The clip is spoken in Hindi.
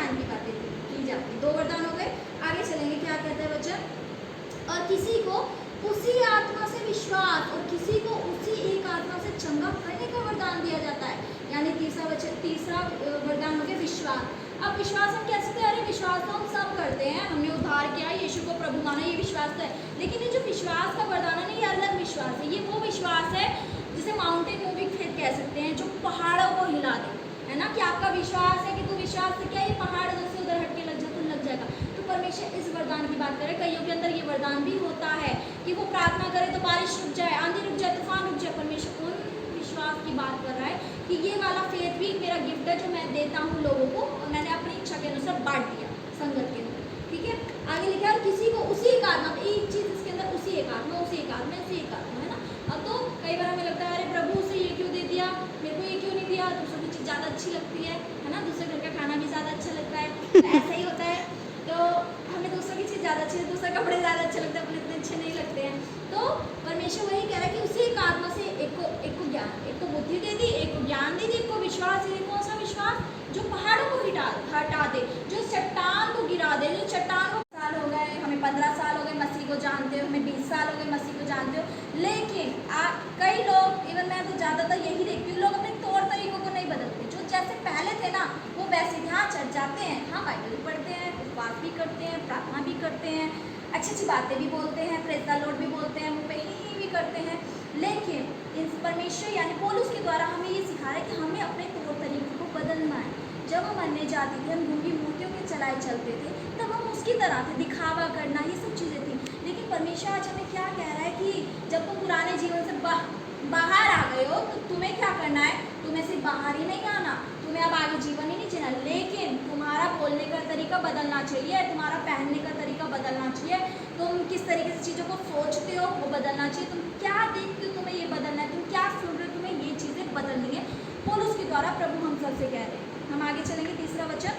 वरदान की बातें की जाती है। 2 वरदान हो गए। आगे चलेंगे, क्या कहता है वचन, और किसी को उसी आत्मा से विश्वास और किसी को उसी एक आत्मा से चंगा करने का वरदान दिया जाता है। यानी तीसरा वरदान हो गया विश्वास। अब विश्वास हम कैसे करते हैं? अरे विश्वास तो हम सब करते हैं, हमने उद्धार किया, यीशु को प्रभु माना, ये विश्वास तो है। लेकिन ये जो विश्वास का वरदान है ना, ये अलग विश्वास है। ये वो विश्वास है जिसे माउंटेन मूविंग फेथ कह सकते हैं, जो पहाड़ों को हिला दे, है ना। कि आपका विश्वास है कि तू विश्वास से क्या ये पहाड़ उधर से उधर हट के लग जा, तो लग जाएगा। तो परमेश्वर इस वरदान की बात करें, कईयों के अंदर ये वरदान भी होता है कि वो प्रार्थना करे तो बारिश रुक जाए, आंधी रुक जाए, तूफान रुक जाए। परमेश्वर उन विश्वास की बात कर रहा है कि ये वाला फेथ भी मेरा गिफ्ट है जो मैं देता हूँ लोगों को, और मैंने अपनी इच्छा के अनुसार बांट दिया संगत के अंदर, ठीक है। आगे लिखा है किसी को उसी एक आत्मा, एक चीज इसके अंदर उसी एक आत्मा, उसी एक आत्मा, उसी एक आत्मा, है ना। अब तो कई बार हमें लगता है अरे प्रभु उसे ये क्यों दे दिया, मेरे को ये क्यों नहीं दिया। दूसरों की चीज़ ज़्यादा अच्छी लगती है ना, दूसरे घर का खाना भी ज़्यादा अच्छा लगता है, तो ऐसा ही होता है। तो हमें दूसरों की चीज़ ज़्यादा अच्छी, दूसरे कपड़े ज़्यादा अच्छे लगते हैं, अपने इतने अच्छे नहीं लगते हैं। तो परमेश्वर वही कह रहा है कि उसी एक आत्मा से एक को ज्ञान, एक को बुद्धि दे दी, एक को ज्ञान दे दी, एक को विश्वास दे दी। कौन सा विश्वास? जो पहाड़ों को हटा दे, जो चट्टान को गिरा दे, जो चट्टान को, साल हो गए हमें, 15 साल हो गए मसीह को जानते हो, हमें 20 साल हो गए मसीह को जानते हो, लेकिन कई लोग, इवन मैं तो ज़्यादातर यही देखती हूँ, लोग अपने तौर तरीकों को नहीं बदलते। जो जैसे पहले थे ना वो वैसे हाँ चर्च जाते हैं, हाँ बाइबल भी पढ़ते हैं, उपवास भी करते हैं, प्रार्थना भी करते हैं, अच्छी अच्छी बातें भी बोलते हैं, प्रेज़ द लॉर्ड भी बोलते हैं, मुँह पे ही भी करते हैं। लेकिन इस परमेश्वर यानी पौलुस के द्वारा हमें ये सिखा रहा है कि हमें अपने तौर तरीकों को बदलना है। जब हम अन्य जाति थे, हम गूंगी मूर्तियों के चलाए चलते थे, तब हम उसकी तरह थे, दिखावा करना, ये सब चीज़ें थी। लेकिन परमेश्वर आज हमें क्या कह रहा है कि जब तुम पुराने जीवन से बाहर आ गए हो, तो तुम्हें क्या करना है? तुम्हें सिर्फ बाहर ही नहीं आना, तुम्हें अब आगे जीवन ही नहीं जीना, लेकिन तुम्हारा बोलने का तरीका बदलना चाहिए, तुम्हारा पहनने का तरीका बदलना चाहिए, तुम किस तरीके से चीज़ों को सोचते हो वो बदलना चाहिए, तुम क्या देखते हो तुम्हें ये बदलना है, तुम क्या सुन रहे हो तुम्हें ये चीज़ें बदलनी है। पौलुस के द्वारा प्रभु हम सबसे कह रहे हैं। हम आगे चलेंगे, तीसरा वचन,